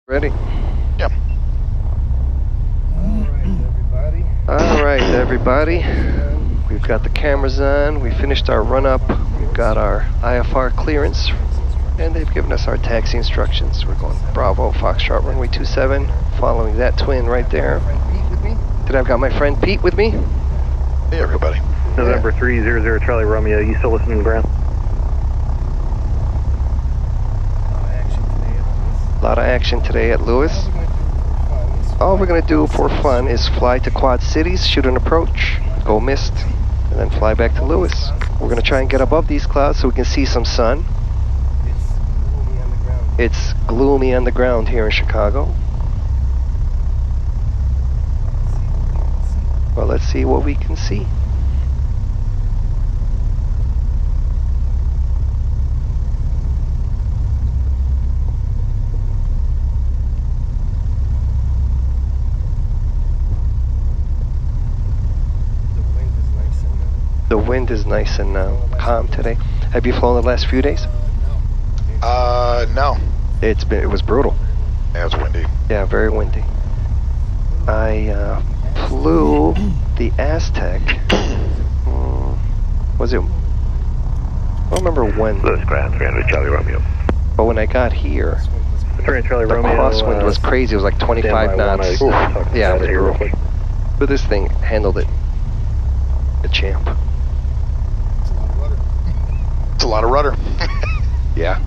Ready? Yep. All right, everybody. We've got the cameras on. We finished our run-up. We've got our IFR clearance, and they've given us our taxi instructions. We're going Bravo, Foxtrot, runway 27, following that twin right there. Did I've got my friend Pete with me? Hey, everybody. November 300 Charlie Romeo, you still listening to ground? A lot of action today at Lewis. All we're going to do for fun is fly to Quad Cities, shoot an approach, go mist, and then fly back to Lewis. We're going to try and get above these clouds so we can see some sun. It's gloomy on the ground here in Chicago. Well, let's see what we can see. The wind is nice and calm today. Have you flown the last few days? No. It was brutal. Yeah, it was windy. Yeah, very windy. I flew the Aztec. Was it? I don't remember when. Lewis ground, 300 Charlie Romeo. But when I got here, 300 Charlie the Romeo. crosswind was crazy. It was like 25 knots. Yeah, it was brutal. But this thing handled it. A champ. It's a lot of rudder. Yeah.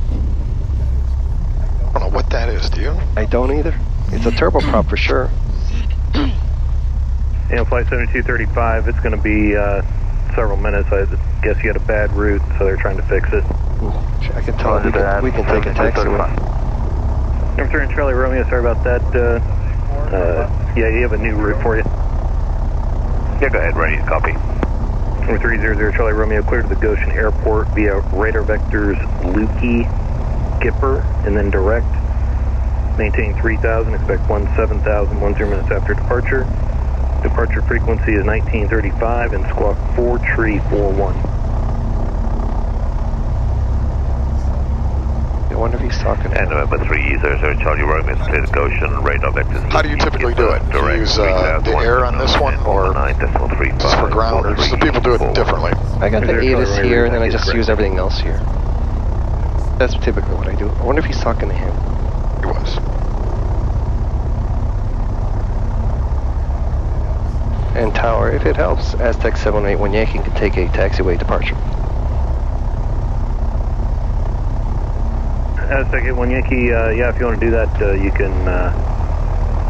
I don't know what that is, do you? I don't either. It's a turboprop for sure. Yeah, flight 7235, it's going to be several minutes. I guess you had a bad route, so they're trying to fix it. I can tell we can take a taxi. Number 300 Charlie Romeo, sorry about that. Yeah, you have a new route for you. Yeah, go ahead, ready to copy. Number 300 Charlie Romeo, clear to the Goshen Airport via radar vectors Lukey, Skipper, and then direct. Maintain 3000, expect 17,000, 10 minutes after departure. Departure frequency is 1935 and squawk 4-3-41. I wonder if he's talking. And November 300 Charlie Romeo, clear to Goshen, radar vectors. How do you typically do it? Do you use the air on this one, or just for ground, or do people do it differently? I got the ATIS here, and then I just use everything else here. That's typically what I do. I wonder if he's talking to him. He was. And tower, if it helps, Aztec 781 Yankee can take a taxiway departure. Aztec 81 Yankee, yeah, if you want to do that, you can,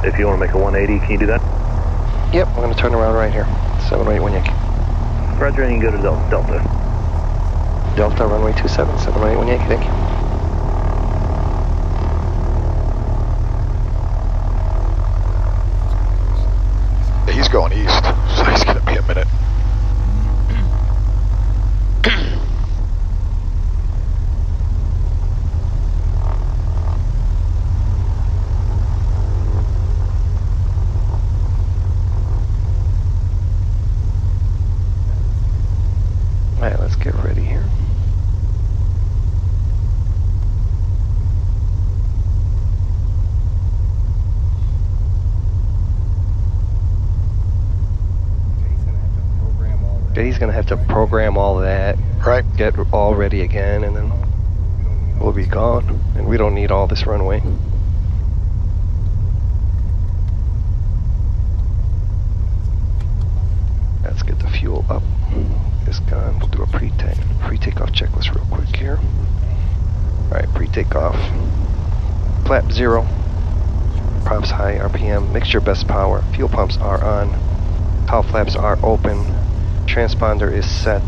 if you want to make a 180, can you do that? Yep, I'm going to turn around right here. 781 Yankee. Roger, and you can go to Delta. Delta, runway 27, 781 Yankee, thank you. Yeah, he's going east, so he's going to be a minute. Alright, let's get ready here. Okay, he's gonna have to program all that. Right. Get all ready again, and then we'll be gone. And we don't need all this runway. Let's get the fuel up. This gone. We'll do a pre-takeoff checklist real quick here. Alright, pre-takeoff. Flap 0. Props high, RPM. Mixture best power. Fuel pumps are on. Cowl flaps are open. Transponder is set.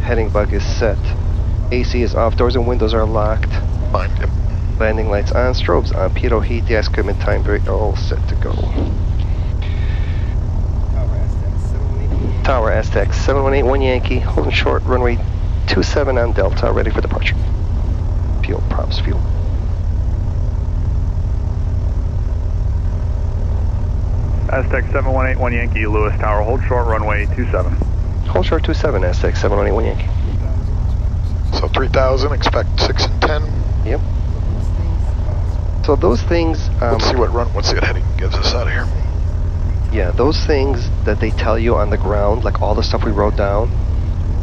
Heading bug is set. AC is off. Doors and windows are locked. Fine. Yep. Landing lights on. Strobes on. Pitot heat. Gas equipment time brake all set to go. Tower Aztec 7181 Yankee, holding short, runway 27 on Delta, ready for departure. Fuel, props, fuel. Aztec 7181 Yankee, Lewis Tower, hold short, runway 27. Hold short 27, Aztec 7181 Yankee. So 3000, expect 6 and 10. Yep. So those things... let's see what heading gives us out of here. Yeah, those things that they tell you on the ground, like all the stuff we wrote down,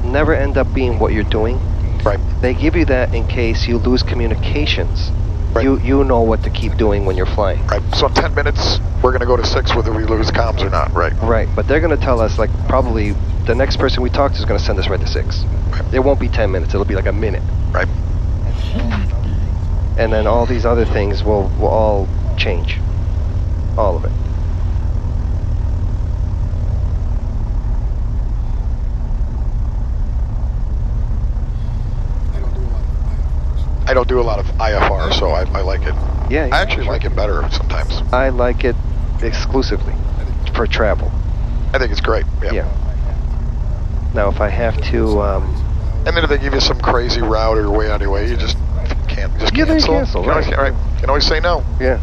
never end up being what you're doing. Right. They give you that in case you lose communications. Right. You know what to keep doing when you're flying. Right. So in 10 minutes, we're going to go to 6 whether we lose comms or not, right? Right, but they're going to tell us, like, probably the next person we talk to is going to send us right to 6. Right. It won't be 10 minutes, it'll be like a minute. Right. And then all these other things will all change. All of it. I don't do a lot of IFR, so I like it. Yeah, I actually like it better sometimes. I like it exclusively for travel. I think it's great. Yeah. Now, if I have to... and then if they give you some crazy route or way out of your way, you just can't cancel. Cancel, right. You can always say no. Yeah.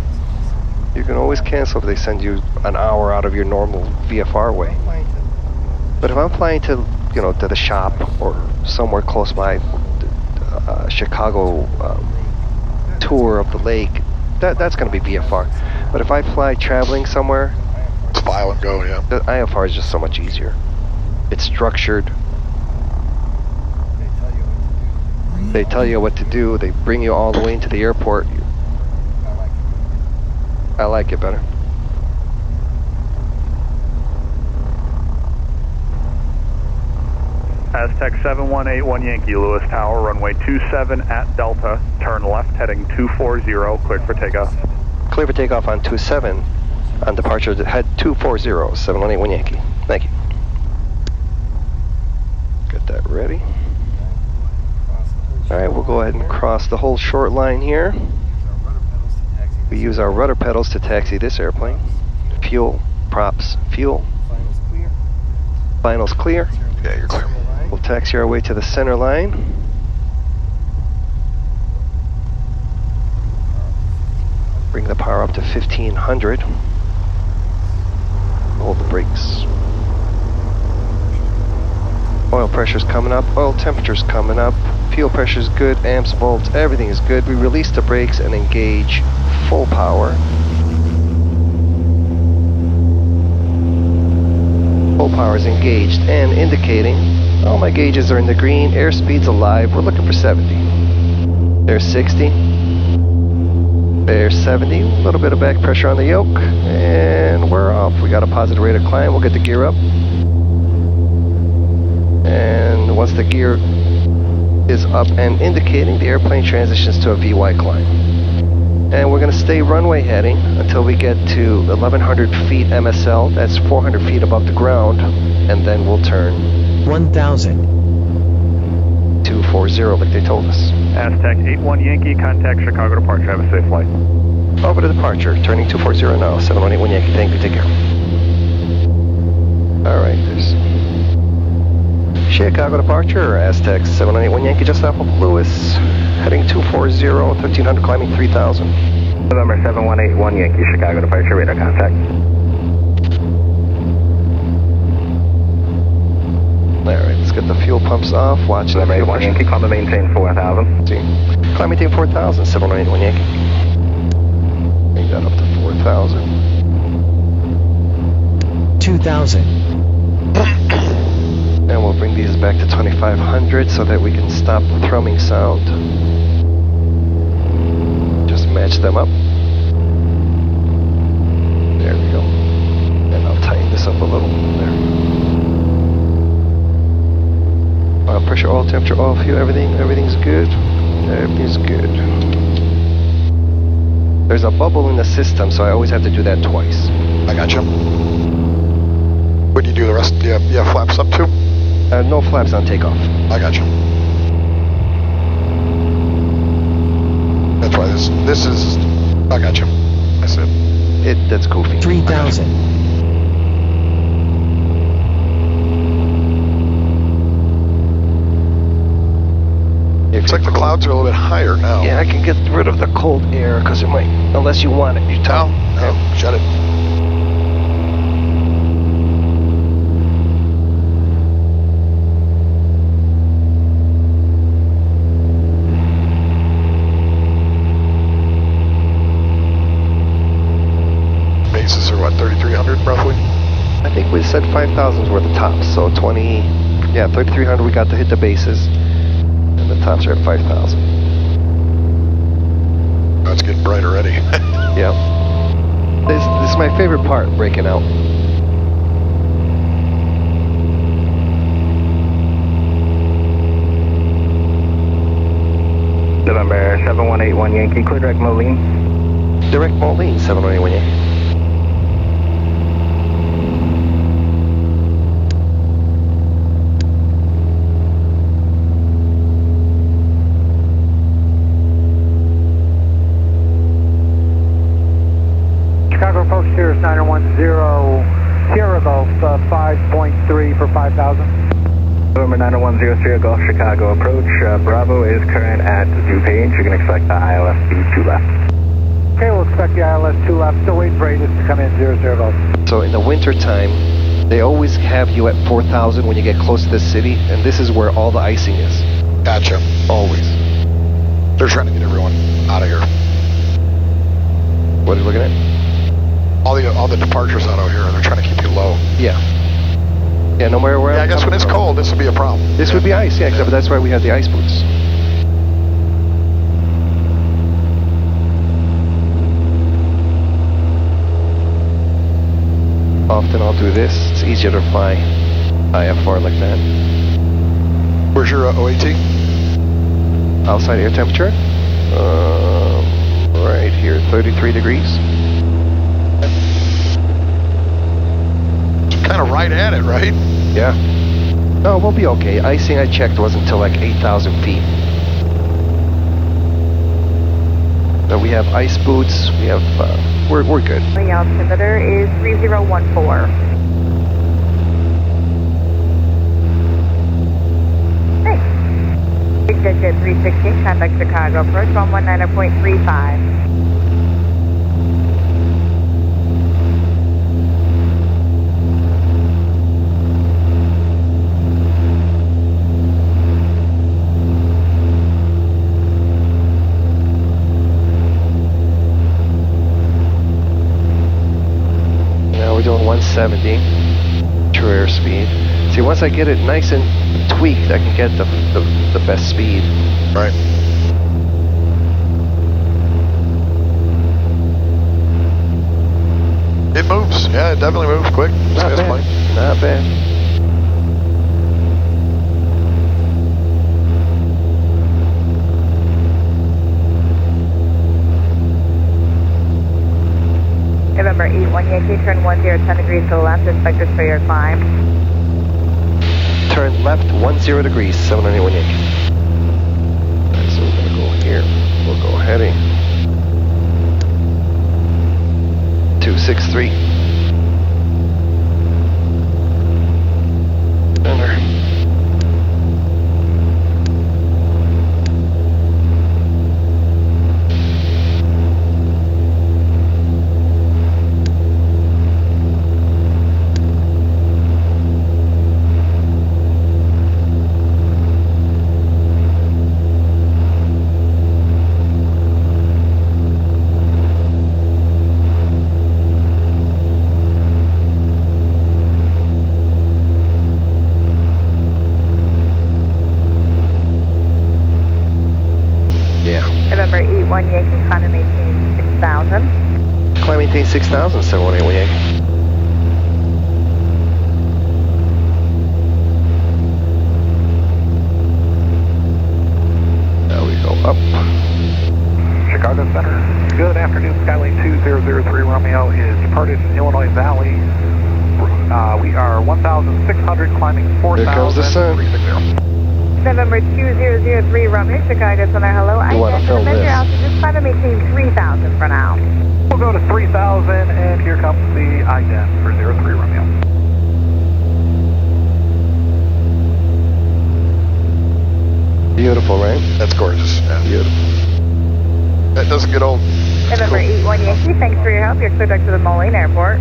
You can always cancel if they send you an hour out of your normal VFR way. But if I'm flying to, to the shop or somewhere close by, Chicago tour of the lake, that's going to be VFR. But if I fly traveling somewhere, it's file and go. Yeah. The IFR is just so much easier. It's structured. They tell you what to do. They bring you all the way into the airport. I like it better. Aztec 7181 Yankee, Lewis Tower, runway 27 at Delta, turn left heading 240, cleared for takeoff. Clear for takeoff on 27, on departure head 240, 7181 Yankee. Thank you. Get that ready. Alright, we'll go ahead and cross the whole short line here. We use our rudder pedals to taxi this airplane. Fuel, props, fuel. Finals clear. Yeah, you're clear. We'll taxi our way to the center line. Bring the power up to 1500. Hold the brakes. Oil pressure's coming up, oil temperature's coming up, fuel pressure's good, amps, volts, everything is good. We release the brakes and engage full power. Full power is engaged and indicating. All my gauges are in the green, airspeed's alive, we're looking for 70. There's 60. There's 70, a little bit of back pressure on the yoke, and we're off. We got a positive rate of climb, we'll get the gear up. And once the gear is up and indicating, the airplane transitions to a VY climb. And we're going to stay runway heading until we get to 1100 feet MSL, that's 400 feet above the ground, and then we'll turn 1000. 240 like they told us. Aztec 81 Yankee, contact Chicago departure, have a safe flight. Over to departure, turning 240 now, 7181 Yankee, thank you, take care. Alright, there's Chicago departure, Aztec 7181 Yankee, just off of Lewis, heading 240, 1300, climbing 3000. November 7181 Yankee, Chicago departure, radar contact. Alright, let's get the fuel pumps off, watch that fuel pressure. Yankee, climb and maintain 4000. See, climb maintain 4000, 7181 Yankee. Bring that up to 4000. 2000. And we'll bring these back to 2500 so that we can stop the thrumming sound. Just match them up. There we go. And I'll tighten this up a little. There. Oil pressure, oil temperature, oil fuel, everything's good. Everything's good. There's a bubble in the system, so I always have to do that twice. I gotcha. When you do the rest, do you have flaps up too? No flaps on takeoff. I gotcha. That's why this is. I gotcha. I said. That's goofy. 3000. Looks like the clouds are a little bit higher now. Yeah, I can get rid of the cold air because it might, unless you want it. You tell. No, shut it. 3,300 roughly? I think we said 5,000s were the tops, so 20, yeah, 3,300 we got to hit the bases, and the tops are at 5,000. Oh, it's getting bright already. Yeah. This is my favorite part, breaking out. November 7181 Yankee, clear direct Moline. Direct Moline, 791 Yankee. Chicago approach Sirius 910, Sierra Golf 5.3 for 5,000. November 9010 Sierra Golf Chicago approach. Bravo is current at DuPage. You can expect the ILS B2 left. Okay, we'll expect the ILS 2 left. Still waiting for Aegis to come in 00 Golf. So in the winter time, they always have you at 4,000 when you get close to the city, and this is where all the icing is. Gotcha. Always. They're trying to get everyone out of here. What are you looking at? All the departures out of here, they're trying to keep you low. Yeah. Yeah, no matter where. Yeah, I guess when it's cold, this would be a problem. This would be ice, yeah, but that's why we have the ice boots. Often I'll do this. It's easier to fly IFR like that. Where's your OAT? Outside air temperature? Right here, 33 degrees. Kind of right at it, right? Yeah. No, we'll be okay. Icing I checked wasn't until like 8,000 feet. So we have ice boots. We have, we're good. The altimeter is 3014. Thanks. Big digit 316, contact Chicago approach 119.35. We're doing 170, true airspeed. See, once I get it nice and tweaked, I can get the best speed. Right. It moves. Yeah, it definitely moves quick. Not bad. Not bad. November 81 Yankee, turn 10, 10 degrees to the left, inspectors for your climb. Turn left 10 degrees, 791 Yankee. Alright, so we're going to go here. We'll go heading. 263. Center. November 81 Yankee, climb and maintain 6,000. Climb maintain 6,000, 718 Yankee. Now we go up. Chicago Center. Good afternoon, Skylane 2003 Romeo is departed Illinois Valley. We are 1,600 climbing 4,000. Here comes the sun. November 2003 Romeo, Chicago Center, hello. You want to film this? Just climb and maintain 3,000 for now. We'll go to 3,000, and here comes the ident for 03 Romeo. Beautiful, right? That's gorgeous. Yeah. Beautiful. That doesn't get old. November 81 Yankee, thanks for your help. You're cleared back to the Moline Airport.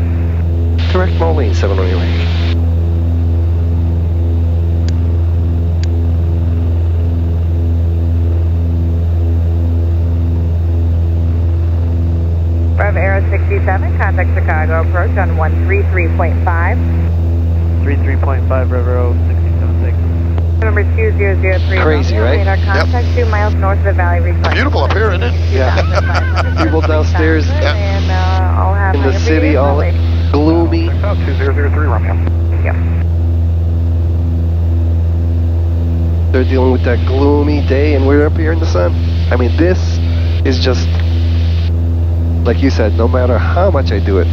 Correct, Moline, 718 Yankee. Bravo Aero 67, contact Chicago approach on 133.5. 33.5, River 67, thanks. November 2003. Crazy, right? Radar contact 2 miles north of the valley. Beautiful up here, isn't it? Yeah. People downstairs And I'll have in the city, all gloomy. 2003 Romeo. Yep. They're dealing with that gloomy day, and we're up here in the sun. I mean, this is just, like you said, no matter how much I do it,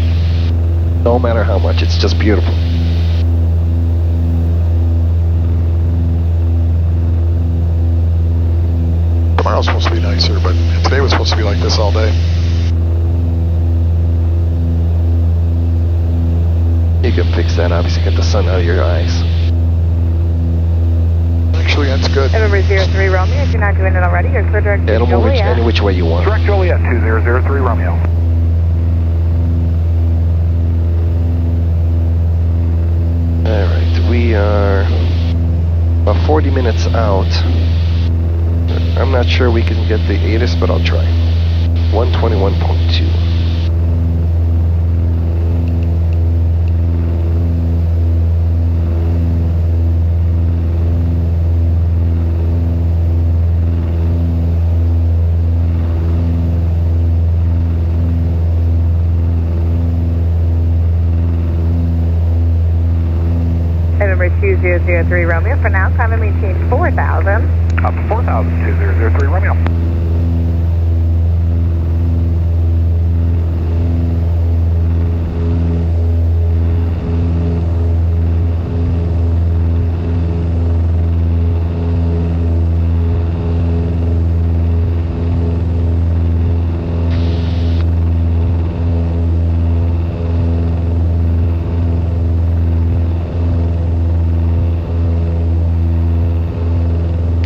no matter how much, it's just beautiful. Tomorrow's supposed to be nicer, but today was supposed to be like this all day. You can fix that, obviously, get the sun out of your eyes. Actually, that's good. November 03 Romeo, if you're not doing it already, you're clear direct to It'll move any which way you want. Direct Joliet 2003 Romeo. Alright, we are about 40 minutes out. I'm not sure we can get the ATIS, but I'll try. 121.2. November 2003 Romeo, for now, climb and maintain 4,000. Up to 4,000, 2003 Romeo.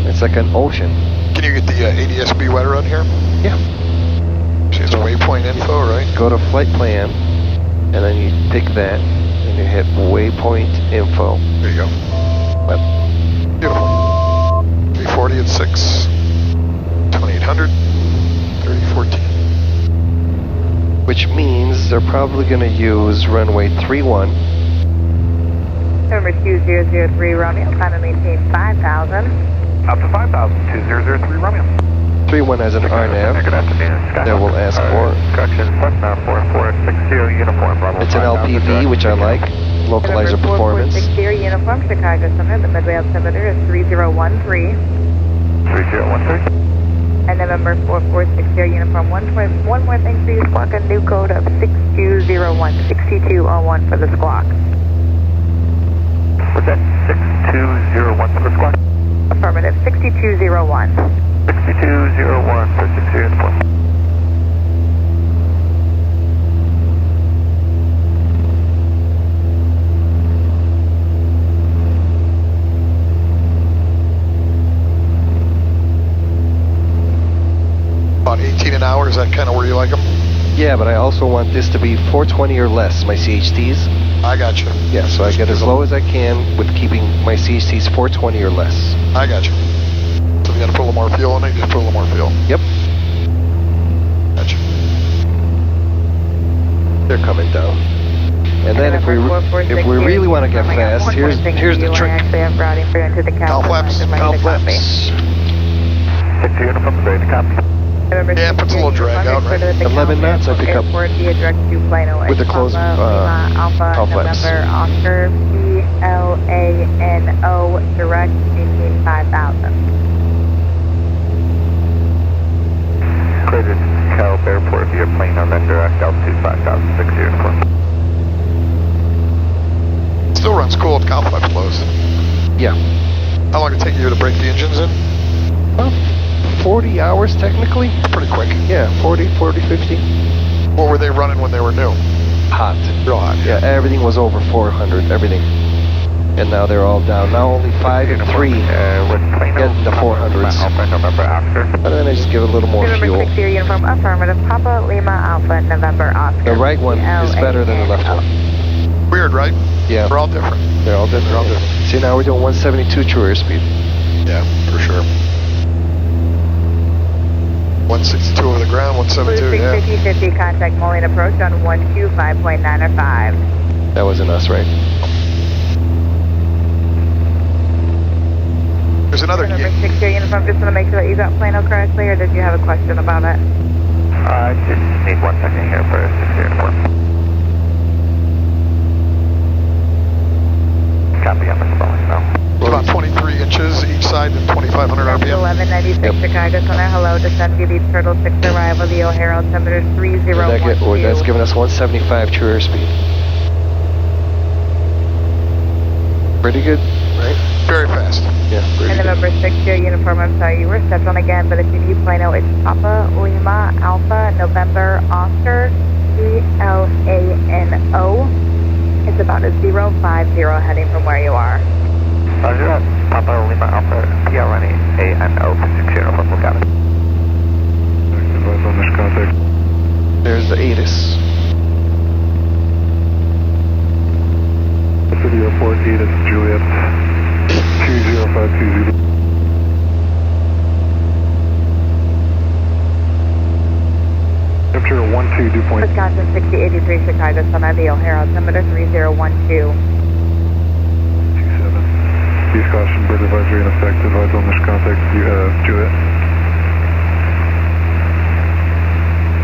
It's like an ocean. Can you get the ADS-B weather on here? Yeah. See, it's waypoint info, right? Go to flight plan, and then you pick that, and you hit waypoint info. There you go. Well, Beautiful. 340 at 6. 2800. 3014. which means they're probably going to use runway 31. November 2003 Romeo, climb and maintain 5,000. Up to 5,000, 2003 Romeo. 31 has an RNAV that will ask for. It's an LPV, which I like. Localizer performance. 4460 uniform, Chicago Center. The midway altimeter is 3013. 3013. And November 4460 uniform. One more thing for you, squawk a new code of 6201. 6201 for the squawk. What's that? 6201 for the squawk? Affirmative, 6201. 6201 for 60 uniform. About 18 an hour, is that kind of where you like them? Yeah, but I also want this to be 420 or less, my CHTs. I got you. Yeah, so I get as low as I can with keeping my CHTs 420 or less. I got you. So if you got to put a little more fuel in it, just put a little more fuel. Yep. Gotcha. They're coming down. And then if we really want to get fast, here's the trick. I actually have routing for you into the Cow flaps. Cow flaps. 60 uniform, ready to copy. Yeah, it puts a little drag out, right? 11 knots I pick up with the closed Alpha flaps. November Oscar PLANO direct maintain 5,000. Cleared in Calp Airport via plane on then direct altitude 5060 uniform. Still runs cool at cow flaps closed. Yeah. How long did it take you to break the engines in? Well, 40 hours technically. Pretty quick. Yeah, 40, 50. What were they running when they were new? Hot. Real hot. Yeah, everything was over 400, everything. And now they're all down. Now only 5 and 3 get the 400s. And then I just give it a little more November fuel. 60 uniform affirmative. Papa Lima Alpha November Oscar. The right one is better than the left one. Weird, right? Yeah. They're all different. They're all different. They're all different. See, now we're doing 172 true airspeed. Yeah, for sure. 162 over the ground, 172, yeah. 50-50, contact Moline approach on 125.9 or 5. That wasn't us, right? There's another Number 6 here, uniform, just want to make sure that you got Plano correctly, or did you have a question about it? I just need 1 second here for 6 uniform. Copy, I'm installing now. It's about 23 inches each side and 2,500 RPM. 1196 Yep. Chicago Center, hello, descend, give each turtle 6 arrival, the O'Hare altimeter 3012. That's giving us 175 true airspeed. Pretty good, right? Very fast. Yeah, pretty And good. November 6 here, uniform, I'm sorry, you were stepped on again, but if you need Plano, it's Papa, Lima, Alpha, November, Oscar, CLANO. It's about a 050 heading from where you are. Roger that. Papa Lima Alpha PA23 for 6 uniform, we got it. Advise on this contact. There's the ATIS. City Airport, ATIS, Juliet, 20520. Temperature 12, dew point. Wisconsin 6083 Chicago Center, the O'Hare altimeter 3012. 27. East caution, bird advisory in effect. Advise on this contact. You have Juliet.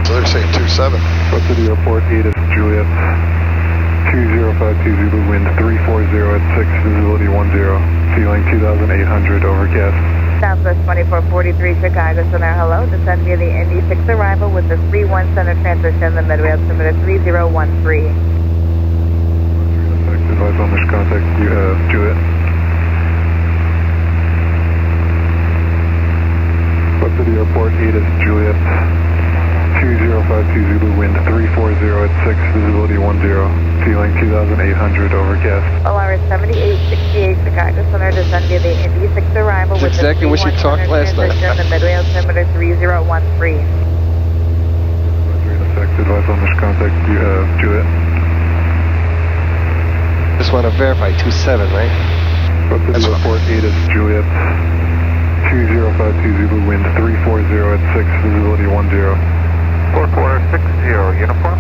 So they're saying 27. City Airport, ATIS, Juliet, 2052 Zulu, wind 340 at 6, visibility 10, ceiling 2,800, overcast. Southwest 2443 Chicago Center, hello, descend via the Indy 6 arrival with the 31 center transition, the midway altimeter 3013. Advise on this contact. You have Juliet. City Airport, ATIS, Juliet, 2052 Zulu, wind 340 at 6, visibility 10, ceiling 2,800, overcast. Polaris 7868 Chicago Center, descend via the Indy 6 arrival with exactly the what she 31 talked center last night. transition, the midway altimeter 3013. Advisory in effect. Advise on this contact. You have Juliet. Just want to verify 27, right? City Airport, ATIS, Juliet, 2052 Zulu, wind 340 at 6, visibility 10. 4460 uniform.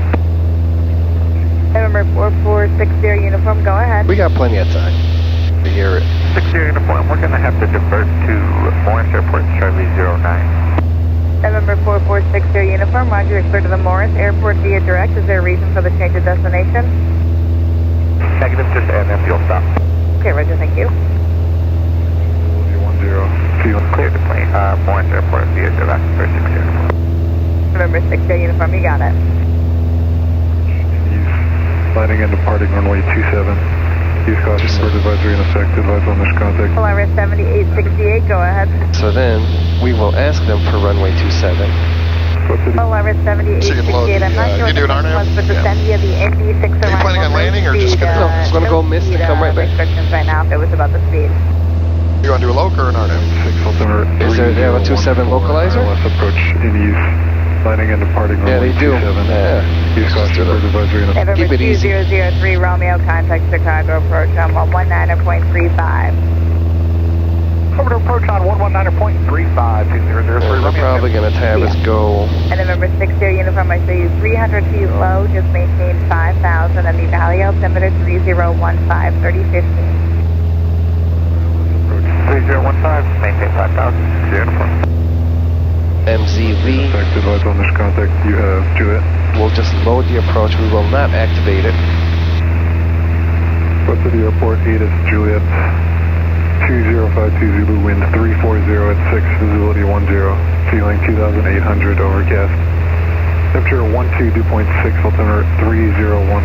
November 4460 uniform, go ahead. We got plenty of time to hear it. 60 uniform, we're going to have to divert to Morris Airport, Charlie 09. November 4460 uniform, roger, you're clear to the Morris Airport via direct. Is there a reason for the change of destination? Negative, just AMF fuel stop. Okay, roger, thank you. Visibility 10, ceiling. Clear to plane, Morris Airport via direct for 6 uniform. November 60 uniform, you got it. Landing and departing runway 27. East caution, bird advisory in effect. Advise on this contact. Polaris 7868, go ahead. So then we will ask them for runway 27. Polaris 7868, I'm not sure you do an RNAV? was, but descend via the Indy 6 arrival. Are you planning on landing or just gonna go? Just gonna go miss and come right back? Restrictions right now if it was about the speed. You want to do a local or an RNAV? 6 altimeter. Is there, they have a 27 localizer? ILS approach in use. Landing and departing Yeah, runway they do. 27. Yeah. East caution, bird advisory in effect. November Keep it easy. 2003 Romeo, contact Chicago approach on 119.35. Over to approach on 119.35, 2003 They're Romeo. probably going to have us go. And November 60 uniform, I show you 300 feet low, just maintain 5,000 and the valley altimeter 3015, 3015. 3015, maintain 5,000, 6 uniform. MZV. Effect. Advise on this contact. You have Juliet. We'll just load the approach. We will not activate it. City Airport, ATIS, Juliet, 2052 Zulu, wind 340 at 6, visibility 10, ceiling 2,800, overcast. Temperature 12, dew point 6, altimeter 3014,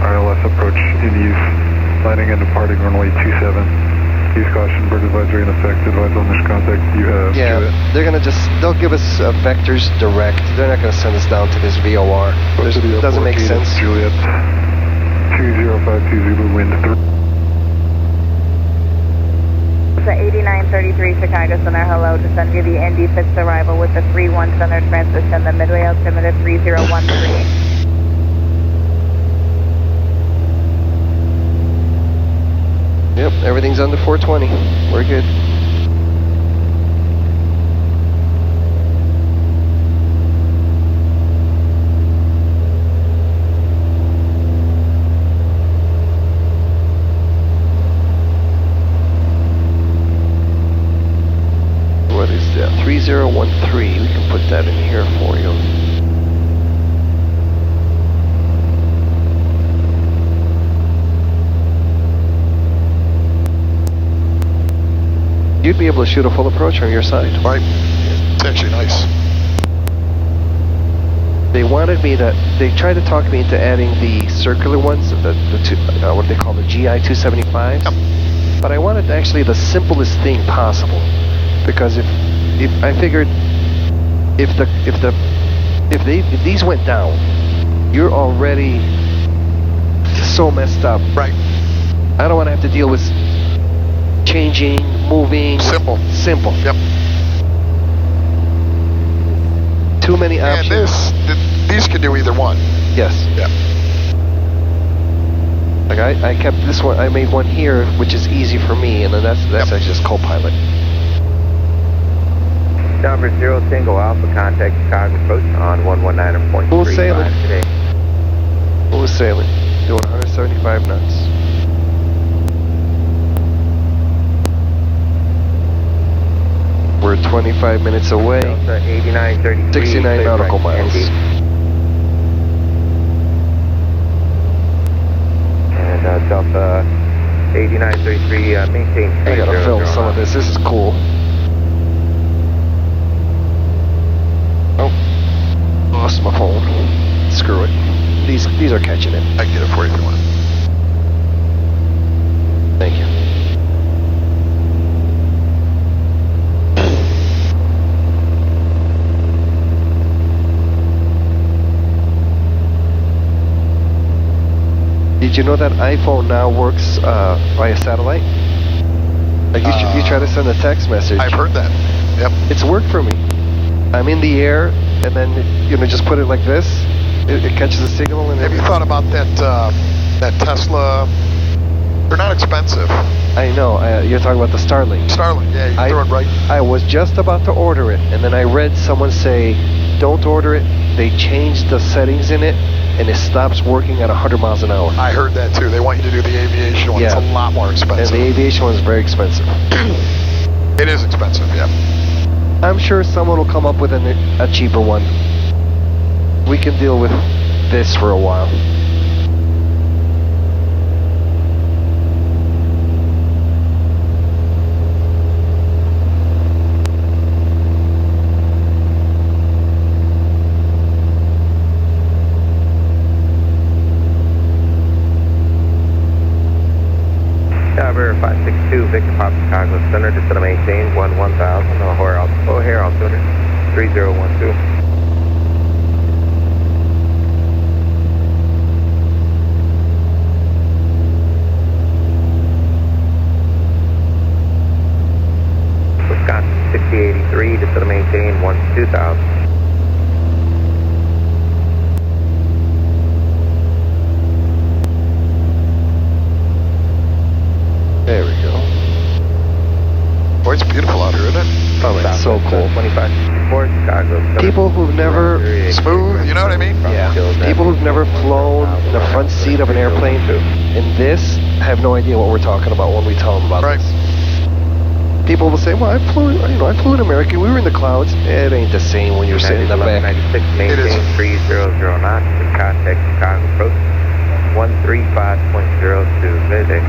ILS approach in use. Landing and departing runway 27. East caution, bird advisory in effect. Advise on this contact. You have Juliet. They're going to they'll give us vectors direct. They're not going to send us down to this VOR. It doesn't make sense. Juliet, 2052 Zulu, wind 3. It's at 8933 Chicago Center, hello, descend via the Indy 6 arrival with the 31 center transition, the midway altimeter 3013. Yep, everything's under 420. We're good. should be able to shoot a full approach from your side. Right. It's actually nice. They wanted me to, they tried to talk me into adding the circular ones, the two, what they call the GI 275s. Yep. But I wanted actually the simplest thing possible, because if I figured if these went down, you're already so messed up. Right. I don't want to have to deal with changing, moving. Simple. Simple. Yep. Too many options. And these can do either one. Yes. Yeah. Like I kept this one. I made one here, which is easy for me, and then that's actually just co-pilot. Number 0 Tango Alpha, contact Chicago approach on 119.35 Full sailing. today. Full sailing, doing 175 knots. We're 25 minutes away. Delta 8933. 69 nautical miles. And Delta 8933, maintain. I gotta film some of this. This is cool. Oh, lost my phone. Screw it. These are catching it. I can get it for you if you want. Thank you. Did you know that iPhone now works via satellite? Like you try to send a text message. I've heard that. Yep. It's worked for me. I'm in the air, and then just put it like this. It catches the signal. And have you thought about that Tesla? They're not expensive. I know. You're talking about the Starlink. Starlink. Yeah, you throw it right. I was just about to order it, and then I read someone say, "Don't order it. They changed the settings in it, and it stops working at 100 miles an hour." I heard that too. They want you to do the aviation one. Yeah. It's a lot more expensive. And the aviation one is very expensive. It is expensive, yeah. I'm sure someone will come up with a cheaper one. We can deal with this for a while. Tower 562, Victor Pop Chicago Center, just to maintain 1000, O'Hare altimeter 3012. Wisconsin 6083, just to maintain 2000. There we go. Boy, it's beautiful out here, isn't it? Oh, it's so cool. 2564, Chicago. People who've never... Smooth, you know what I mean? Yeah. People who've never flown the front seat of an airplane in this have no idea what we're talking about when we tell them about this. People will say, well, I flew in America. We were in the clouds. It ain't the same when you're sitting in the back. 96, maintain 300 knots, contact Chicago approach 135.02, Mayday.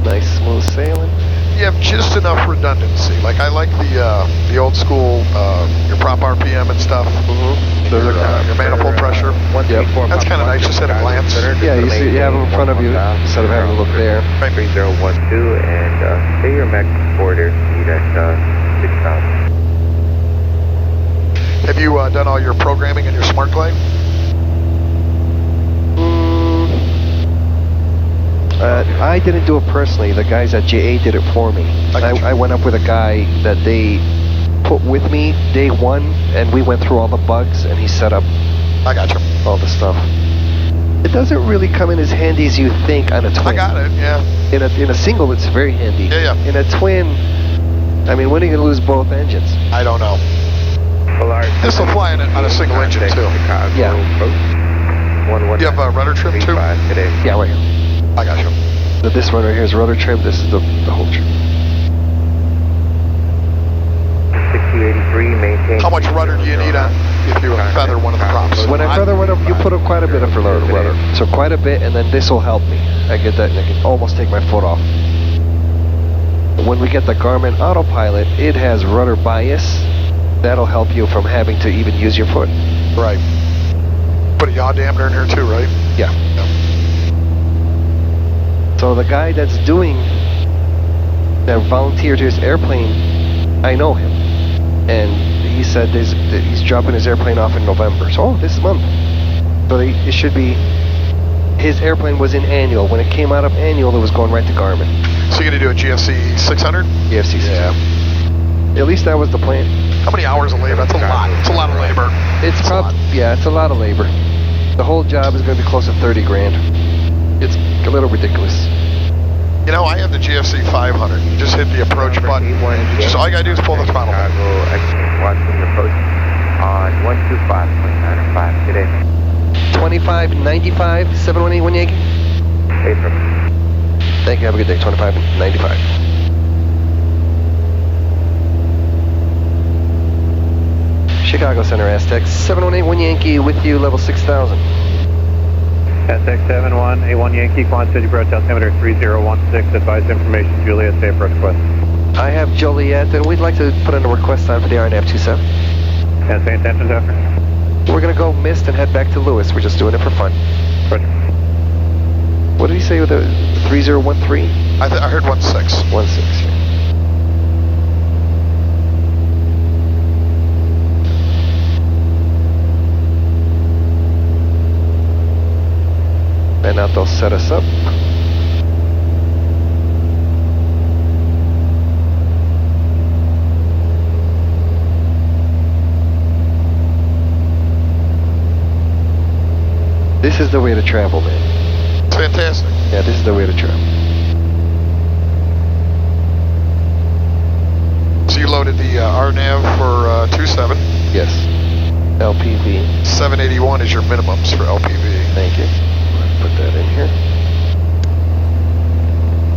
Nice smooth sailing. You have just enough redundancy. Like I like the old school, your prop RPM and stuff. Those are your manifold pressure. Yep. That's kind of nice just at a glance. Yeah, you have them in front of you instead of having to look there. 3012 and say your max forward airspeed at 6000. Have you done all your programming in your smart glide? I didn't do it personally. The guys at JA did it for me. I went up with a guy that they put with me day one, and we went through all the bugs, and he set up all the stuff. It doesn't really come in as handy as you think on a twin. I got it, yeah. In a single, it's very handy. Yeah. In a twin, I mean, when are you going to lose both engines? I don't know. This will fly on a single engine, too. Yeah. Do you have a rudder trim, too? Yeah, right here. I got you. So this one right here is rudder trim. This is the whole trim. 6083, maintain How much rudder do you need on if you feather one of the props? When I feather one of, you put up quite a bit of rudder. So quite a bit, and then this will help me. I get that, and I can almost take my foot off. When we get the Garmin Autopilot, it has rudder bias. That'll help you from having to even use your foot. Right. Put a yaw dampener in here too, right? Yeah. So the guy that's doing that volunteered his airplane, I know him. And he said he's dropping his airplane off in November. So, this month. So it should be, his airplane was in annual. When it came out of annual, it was going right to Garmin. So you're going to do a GFC 600? GFC 600. Yeah. At least that was the plan. How many hours of labor? That's a lot. It's a lot of labor. It's probably, yeah, it's a lot of labor. The whole job is going to be close to 30 grand. It's a little ridiculous. You know, I have the GFC 500. You just hit the approach button. Just all you gotta do is pull the throttle. Watching approach on 125.95 today. 2595 718 Yankee. Thank you. Have a good day. 2595. Chicago Center Aztec 718 Yankee with you, level 6000. Aztec 7181 Yankee, Quad City, approach altimeter 3016, advise information, Juliet, say approach request. I have Joliet, and we'd like to put in a request on for the RNAV 27. And say intentions after? We're going to go mist and head back to Lewis. We're just doing it for fun. Roger. What did he say with the 3013? I heard 16. 16, yeah. And now they'll set us up. This is the way to travel, man. It's fantastic. Yeah, this is the way to travel. So you loaded the RNAV for 27. Yes. LPV. 781 is your minimums for LPV. Thank you. Put that in here.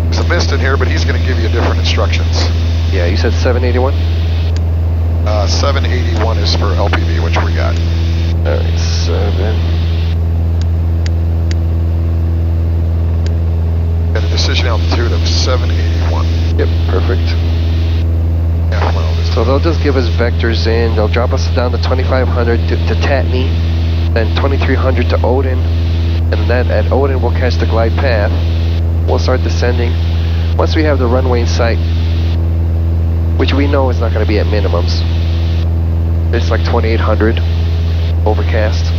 There's a mist in here, but he's going to give you different instructions. Yeah, you said 781? 781 is for LPV, which we got. Alright, 7. Got a decision altitude of 781. Yep, perfect. Yeah, well, so they'll just give us vectors in. They'll drop us down to 2500 to Tatney, then 2300 to Odin, and then at Odin we'll catch the glide path. We'll start descending. Once we have the runway in sight, which we know is not going to be at minimums, it's like 2800 overcast.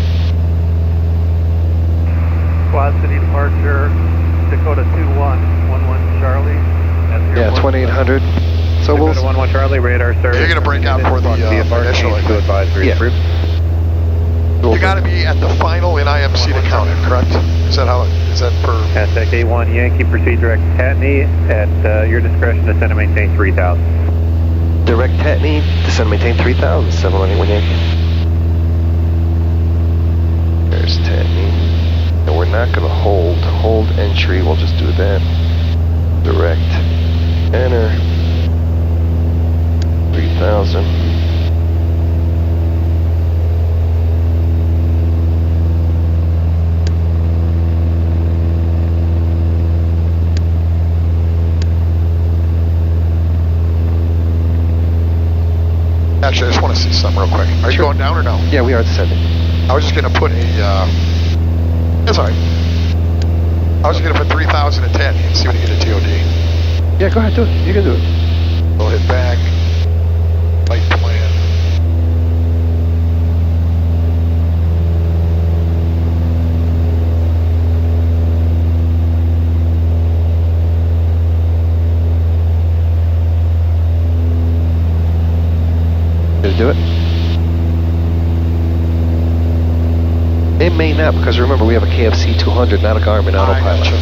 Quad City departure, Dakota 2111 Charlie. Yeah, 2800. So we'll. Dakota 11 Charlie, radar service. You're going to break out for the initial advisory approved. You got to be at the final in IMC to count it, correct? Is that how? Is that per? Aztec A1 Yankee, proceed direct to Tatney at your discretion, descend and maintain 3000. Direct Tatney, descend and maintain 3000. 718 Yankee. There's Tatney. And we're not going to hold entry. We'll just do that. Direct. Enter. 3000. Actually, I just want to see something real quick. Are you going down or no? Yeah, we are descending. I was just going to put a, that's all right. I was just going to put 3000 at 10 and see when you get a TOD. Yeah, go ahead, do it. You can do it. We'll hit back. Light plan. Did it do it? It may not, because remember we have a KFC 200, not a Garmin Autopilot. Gotcha.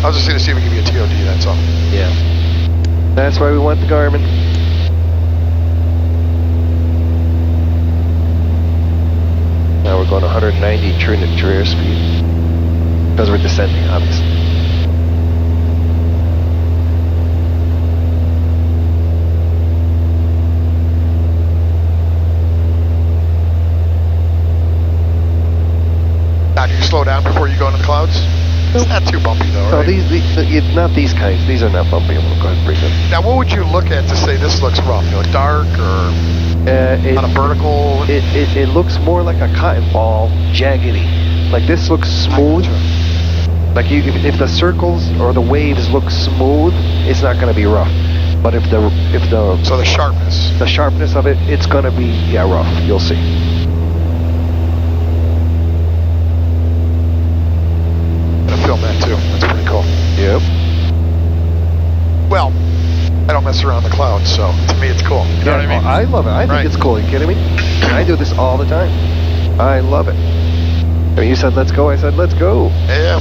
I was just going to see if we can give you a TOD, that's all. Yeah. That's why we want the Garmin. Now we're going 190 true airspeed. Because we're descending, obviously. going to the clouds? It's not too bumpy though, No, right? not these kinds. These are not bumpy. I'm gonna go ahead and bring them. Now, what would you look at to say this looks rough? You know, dark or on a vertical? It looks more like a cotton ball, jaggedy. Like this looks smooth. Like if the circles or the waves look smooth, it's not gonna be rough. But if the So the sharpness of it, it's gonna be rough. You'll see. Gonna film that too. That's pretty cool. Yep. Well, I don't mess around the clouds, so to me it's cool. You know what I mean? I love it. I think it's cool. Are you kidding me? I do this all the time. I love it. I mean, you said let's go. I said let's go. Yeah.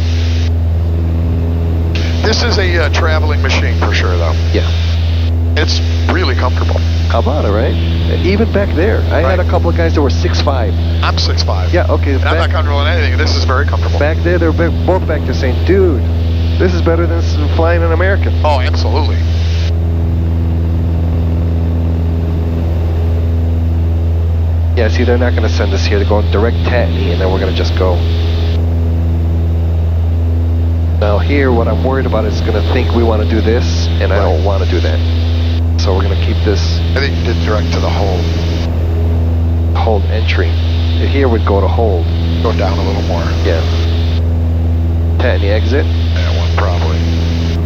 This is a traveling machine for sure, though. Yeah. It's really comfortable. How about it, right? Even back there, I had a couple of guys that were 6'5". I'm 6'5". Yeah, okay. And I'm not comfortable in anything. This is very comfortable. Back there, they're both back there saying, dude, this is better than flying an American. Oh, absolutely. Yeah, see, they're not going to send us here. They're going direct Tatney, and then we're going to just go. Now here, what I'm worried about is going to think we want to do this, and I don't want to do that. So we're going to keep this. I think you did direct to the hold entry. Here would go to hold. Go down a little more. Yeah. Tatney exit. That one probably.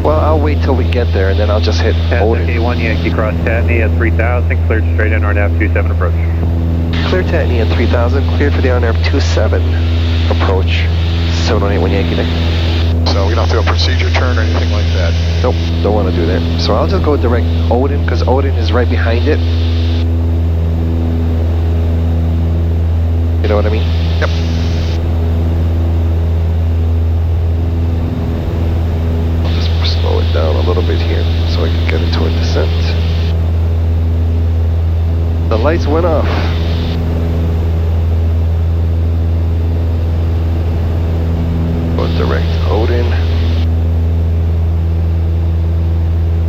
Well, I'll wait till we get there, and then I'll just hit hold it. A1 Yankee cross Tatney at 3000, cleared straight in RNAV 27 approach. Clear Tatney at 3000, cleared for the RNAV 27 approach. 7181 Yankee there. So we don't have to do a procedure turn or anything like that. Nope, don't want to do that. So I'll just go direct Odin, because Odin is right behind it. You know what I mean? Yep. I'll just slow it down a little bit here so I can get into a descent. The lights went off. Go direct Odin.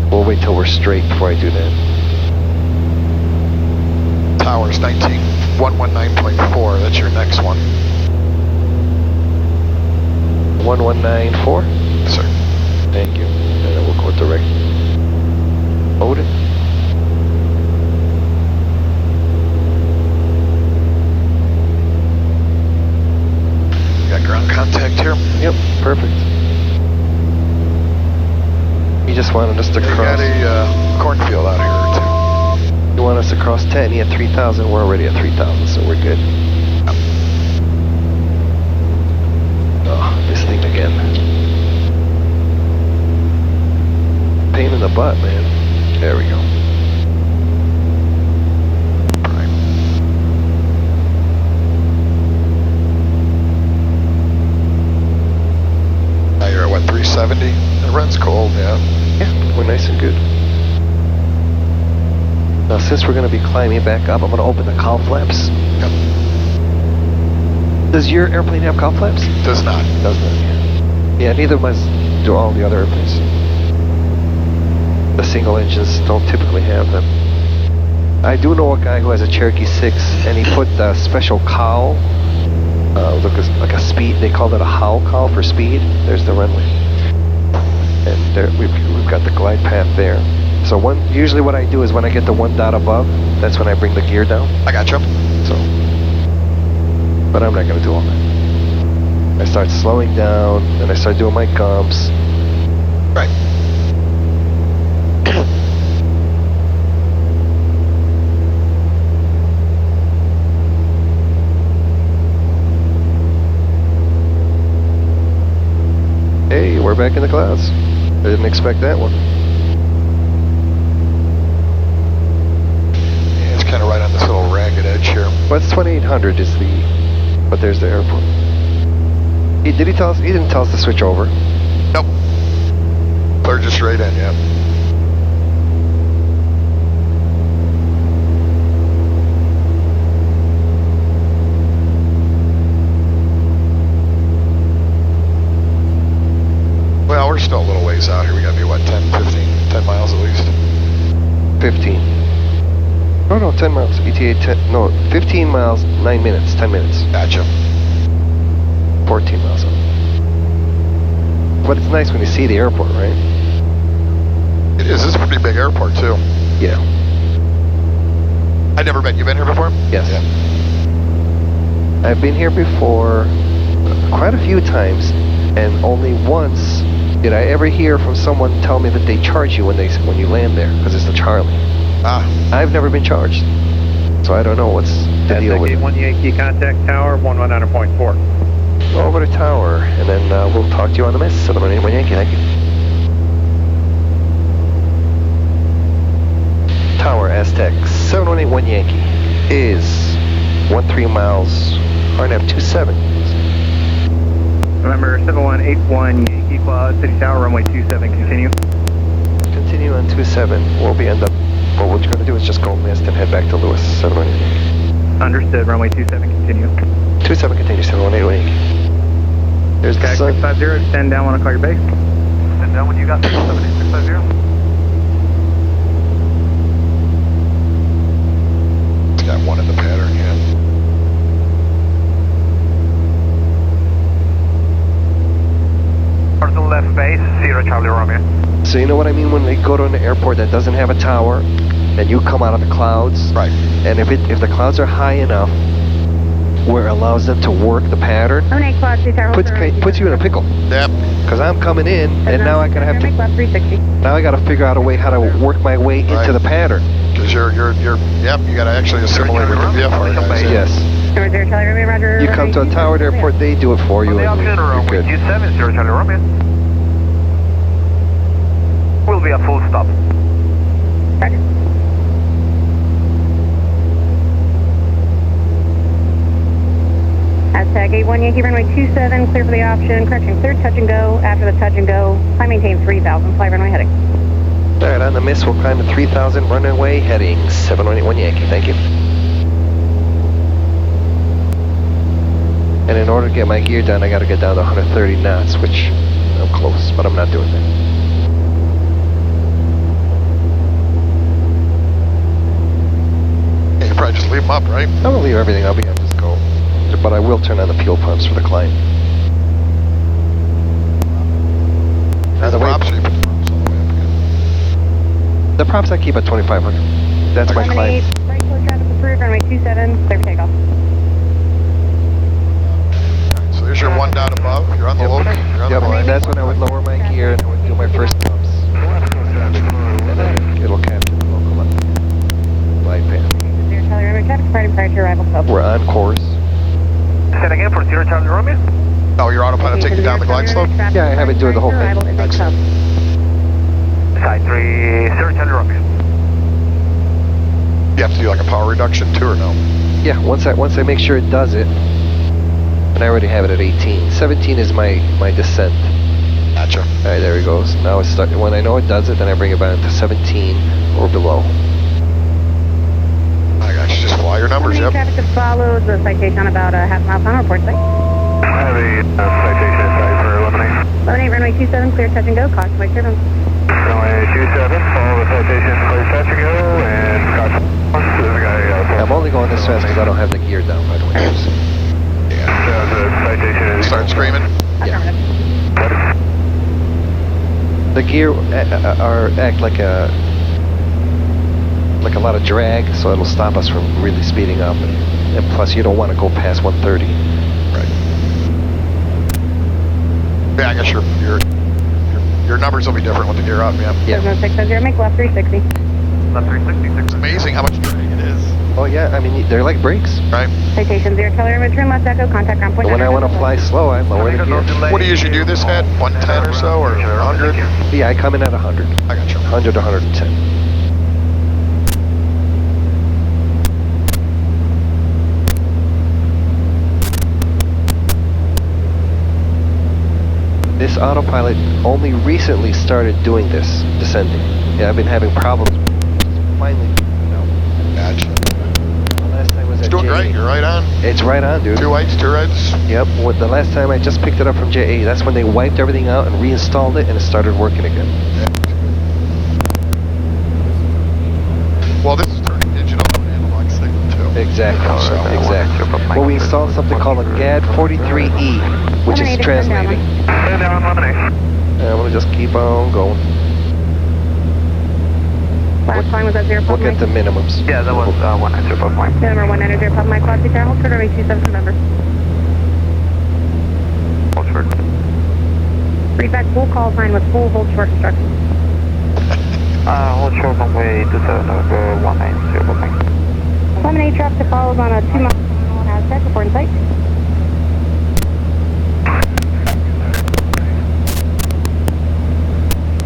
We'll wait till we're straight before I do that. Towers 119.4, that's your next one. 1194? Yes, sir. Thank you. And then we'll go direct Odin. Got ground contact here. Yep, perfect. You just wanted us to cross. You got a cornfield out here too. You want us to cross Tatney at 3000? We're already at 3000, so we're good. Oh, this thing again. Pain in the butt, man. There we go. Now you're at what, 370? It runs cold, yeah. Yeah, we're nice and good. Now, since we're going to be climbing back up, I'm going to open the cowl flaps. Yep. Does your airplane have cowl flaps? Does not. Does not, yeah. Yeah, neither of us do all the other airplanes. The single engines don't typically have them. I do know a guy who has a Cherokee 6, and he put the special cowl, like a speed, they call it a howl cowl for speed. There's the runway. And there, we've got the glide path there. So usually what I do is when I get the one dot above, that's when I bring the gear down. I got you. So, but I'm not going to do all that. I start slowing down, and I start doing my comps. Right. Hey, we're back in the clouds. I didn't expect that one. Yeah, it's kind of right on this little ragged edge here. Well, it's 2800 is the, but there's the airport. Did he tell us? He didn't tell us to switch over. Nope. Clear just straight in, yeah. Well, we're still a little ways out here. We gotta be, what, 10 miles at least? 15. No, 10 miles. ETA 10, no, 15 miles, 9 minutes, 10 minutes. Gotcha. 14 miles out. But it's nice when you see the airport, right? It is. This is a pretty big airport, too. Yeah. I've never been. You been here before? Yes. Yeah. I've been here before quite a few times, and only once did I ever hear from someone tell me that they charge you when you land there, because it's the Charlie. Ah. I've never been charged, so I don't know what's the deal with it. 1 Yankee, contact tower, 119.4. Go over to tower, and then we'll talk to you on the miss. 718 Yankee, thank you. Tower, Aztec, 718 Yankee is 13 miles, RNAV 27. Remember, 7181 Yankee, Qaud, City Tower, runway 27, continue. Continue on 27. What we're going to do is just go mist and head back to Lewis, 718 Yankee. Understood, runway 27, continue. 27, continue, 718 Yankee. There's the sun. 650, stand down, want to call your base. Stand down when you got 78650. Got one in the pattern, yeah. Towards the left base, Sierra Charlie Romeo. So you know what I mean when they go to an airport that doesn't have a tower, and you come out of the clouds? Right. And if the clouds are high enough where it allows them to work the pattern, puts you in a pickle. Yep. Because I'm coming in, and now I gotta figure out a way how to work my way into the pattern. Because you gotta actually assimilate with the VFR guys. Yes. You come to a towered airport, they do it for you, and you're good. 27, Sierra Charlie Romeo. Will be a full stop. Aztec 81 Yankee, runway 27, clear for the option, correction, clear touch and go. After the touch and go, climb maintain 3000, fly runway heading. Alright, on the miss, we'll climb to 3000, runway heading 718 Yankee, thank you. And in order to get my gear down, I gotta get down to 130 knots, which I'm close, but I'm not doing that. Yeah, you probably just leave them up, right? I'm gonna leave everything up, yeah, just go. But I will turn on the fuel pumps for the climb. And the props, you put the props all the way up again. The props I keep at 2500. That's my climb. Right close traffic approved, runway 27, clear for takeoff. So there's your one down above. You're on the low. You're on the low. And that's when I would lower my gear and I would do my first pumps. And then it'll capture the local glide path. Sierra Charlie Romeo, traffic departing prior to arrival club. We're on course. Say it again for Sierra Charlie Romeo. Oh, your autopilot take you down the glide slope? Yeah, I have it doing the whole thing. Side 3, Sierra Charlie Romeo. You have to do like a power reduction too, or no? Yeah, once I make sure it does it, and I already have it at 18. 17 is my descent. Gotcha. All right, there it goes. Now it's starting. When I know it does it, then I bring it back to 17 or below. I got you. Just fly your numbers, yep. Traffic that follows the citation about a half mile final report site. I have a citation inside for Lemonade. 18 runway 27, clear touch and go, caution by turbulence. Runway 27, follow the citation, clear touch and go, and caution. There's a guy I'm only going this fast because I don't have the gear down, by the way. Yeah. The citation is... Start screaming. Yeah. The gear act like a lot of drag, so it'll stop us from really speeding up. And plus, you don't want to go past 130. Right. Yeah, I guess your numbers will be different with the gear up, yeah. Yeah. 650, make left 360. Left 360. It's amazing how much drag it is. Oh yeah, I mean they're like brakes. Right. Citation 0 Charlie Romeo, turn left echo, contact ground point. But when I want to fly slow, I lower the gear. What do you usually do this at? 110 or so, or 100? Yeah, I come in at 100. I got you. 100 to 110. This autopilot only recently started doing this, descending. Yeah, I've been having problems. Finally, Gotcha. the last time was It's at doing JA. great. You're right on. It's right on, dude. 2 whites, 2 reds. Yep, the last time I just picked it up from JA, that's when they wiped everything out and reinstalled it and it started working again. Yeah. Well, this is turning digital to analog signal too. Exactly, exactly. Well, we installed something called a GAD 43E, which is translating. Stand down, Lemonade. And I'm gonna just keep on going. Last time was that 0 Look at the minimums. Yeah, that was 190 Pub Mike. Number 190 Pub Mike, Quad Peter, hold short runway 27, remember. Hold short. Feedback, full call sign with full hold short instructions. Hold short runway 27, number 190 Pub Mike. Lemonade traffic follows on a 2 mile Aztec, report in sight.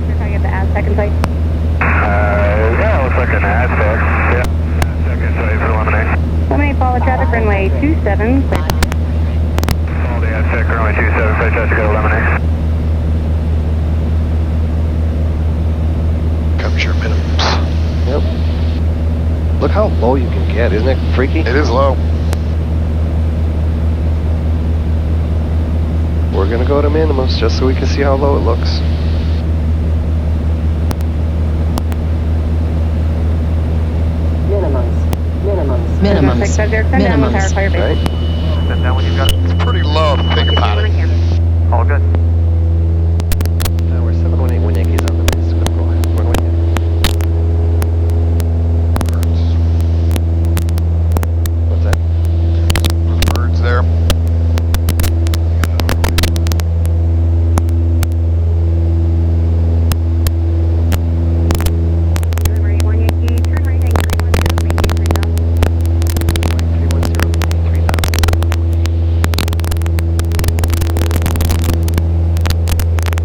Can I get the Aztec in sight? Yeah, looks like an Aztec. Yeah, Aztec in sight for Lemonade. Lemonade follow traffic, runway 27. Follow the Aztec, runway 27, place has to go to Lemonade. Covers your minimums. Yep. Look how low you can get, isn't it freaky? It is low. We're gonna go to minimums just so we can see how low it looks. Minimums. 650, come down with power fire base. Right? Then when you've got It's pretty low if you think about it. all good.